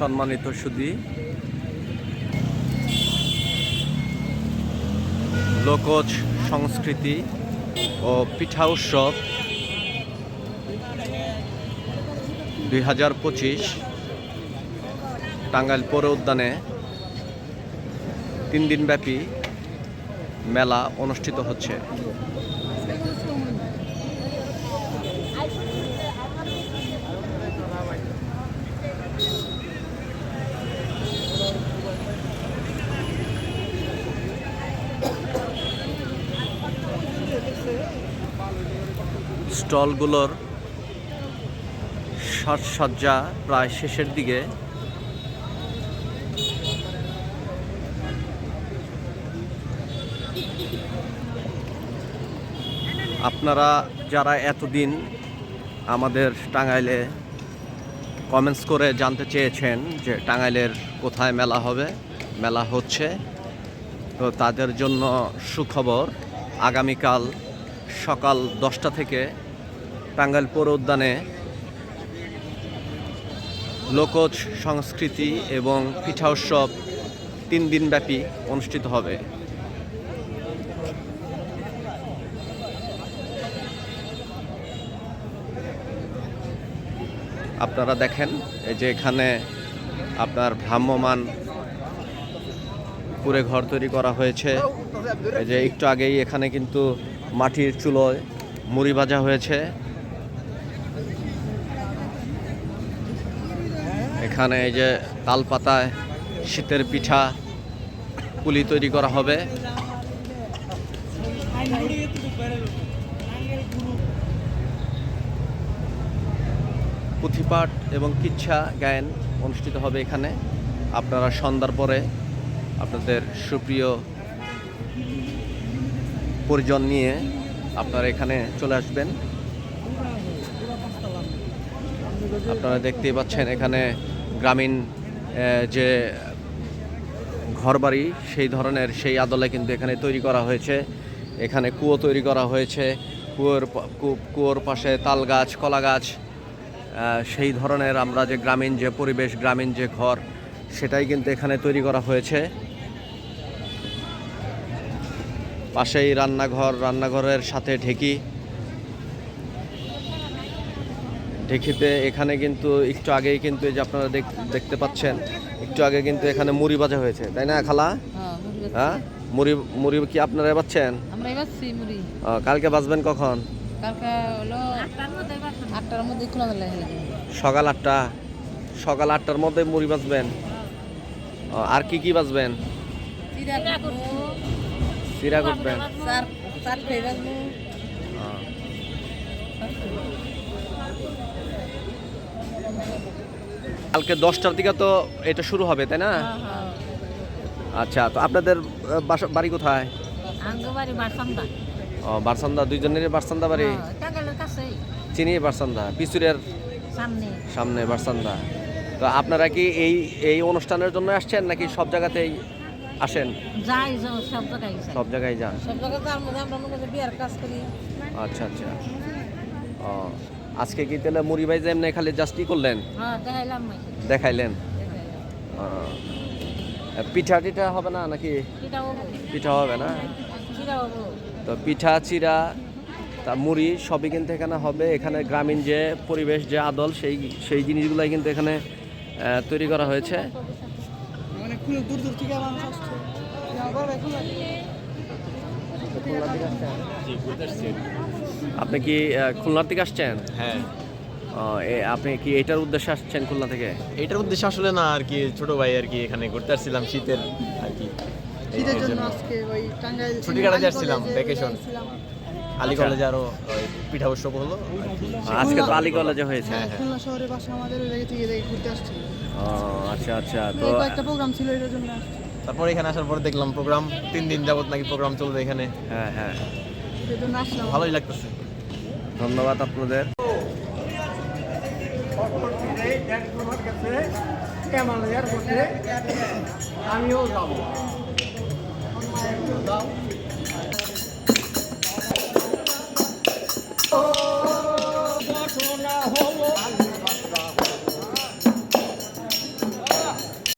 সম্মানিত সুধী, লোকজ সংস্কৃতি ও পিঠা উৎসব 2025 টাঙ্গাইল পৌর উদ্যানে 3 দিনব্যাপী মেলা অনুষ্ঠিত হচ্ছে। স্টলগুলোর সাজসজ্জা প্রায় শেষের দিকে। আপনারা যারা এতদিন আমাদের টাঙ্গাইলে কমেন্টস করে জানতে চেয়েছেন যে টাঙ্গাইলের কোথায় মেলা হবে, মেলা হচ্ছে, তো তাদের জন্য সুখবর। আগামীকাল সকাল 10টা থেকে টাঙ্গাইল পৌর উদ্যানে লোকজ সংস্কৃতি এবং পিঠা উৎসব 3 দিনব্যাপী অনুষ্ঠিত হবে। আপনারা দেখেন এই যে এখানে আপনার ভ্রাম্যমান কুঁড়ে ঘর তৈরি করা হয়েছে। এই যে একটু আগেই এখানে কিন্তু মাটির চুলোয় মুড়ি ভাজা হয়েছে। এখানে এই যে তাল পাতায় শীতের পিঠা পুলি তৈরি করা হবে। পুঁথিপাঠ এবং কিচ্ছা গায়ন অনুষ্ঠিত হবে এখানে। আপনারা সন্ধ্যার পরে আপনাদের সুপ্রিয় পরিজন নিয়ে আপনারা এখানে চলে আসবেন। আপনারা দেখতেই পাচ্ছেন এখানে গ্রামীণ যে ঘরবাড়ি সেই ধরনের সেই আদলে কিন্তু এখানে তৈরি করা হয়েছে। এখানে কুয়ো তৈরি করা হয়েছে, কুয়োর পাশে তাল গাছ, কলা গাছ, সেই ধরনের আমরা যে গ্রামীণ যে পরিবেশ, গ্রামীণ যে ঘর, সেটাই কিন্তু এখানে তৈরি করা হয়েছে। পাশেই রান্নাঘর, রান্নাঘরের সাথে ঢেকিতে এখানে কিন্তু একটু আগেই কিন্তু এই যে আপনারা দেখতে পাচ্ছেন, একটু আগে কিন্তু এখানে মুড়ি ভাজা হয়েছে, তাই না খালা? হ্যাঁ, মুড়ি কি আপনারা বাচ্ছেন? কালকে বাজবেন কখন? সকাল 8টা। সকাল 8টার মধ্যে মুড়ি বাজবেন। আর কি বাজবেন? চিরা করবেন। কালকে 10টার দিকে তো এটা শুরু হবে, তাই না? আচ্ছা, তো আপনাদের বাড়ি কোথায়? বারসান্দা। দুইজনের বারসান্দা বাড়ি? চিনি বারসান্দা, পিছুরের সামনে বারসান্দা। তো আপনারা কি এই অনুষ্ঠানের জন্য আসছেন নাকি সব জায়গাতেই আসেন? সব জায়গায় যান। আচ্ছা আচ্ছা। ও, আজকে কি তাহলে মুড়ি ভাই এমনি খালি জাস্টই করলেন? দেখাইলেন। পিঠা টিঠা হবে না নাকি? পিঠা হবে না? তো পিঠা, চিরা, তা মুড়ি সবই কিন্তু এখানে হবে। এখানে গ্রামীণ যে পরিবেশ, যে আদল, সেই জিনিসগুলাই কিন্তু এখানে তৈরি করা হয়েছে। আপনি কি খুলনার থেকে আসছেন? হ্যাঁ। আপনি কি এটার উদ্দেশ্যে আসছেন খুলনা থেকে? এটার উদ্দেশ্য আসলে না আর কি, ছোট ভাই আর কি এখানে ঘুরতে আসছিলাম শীতের আর কি, শীতের জন্য আজকে ওই টাঙ্গাইল ছুটি কাটাতে আসছিলাম, ভ্যাকেশন। আলী কলেজে আরো পিঠা উৎসব হলো আজকে তো আলী কলেজে হয়েছে। খুলনা শহরে বাসা আমাদের, ওই জায়গা থেকে ঘুরতে আসছি। আচ্ছা আচ্ছা। তো একটা প্রোগ্রাম ছিল, এটার জন্য আসছি। তারপর এখানে আসার পরে দেখলাম প্রোগ্রাম 3 দিন যাবত নাকি প্রোগ্রাম চলবে এখানে। হ্যাঁ হ্যাঁ, সেজন্য আসলাম। ভালোই লাগতেছে। ধন্যবাদ আপনাদের। আমিও যাবো।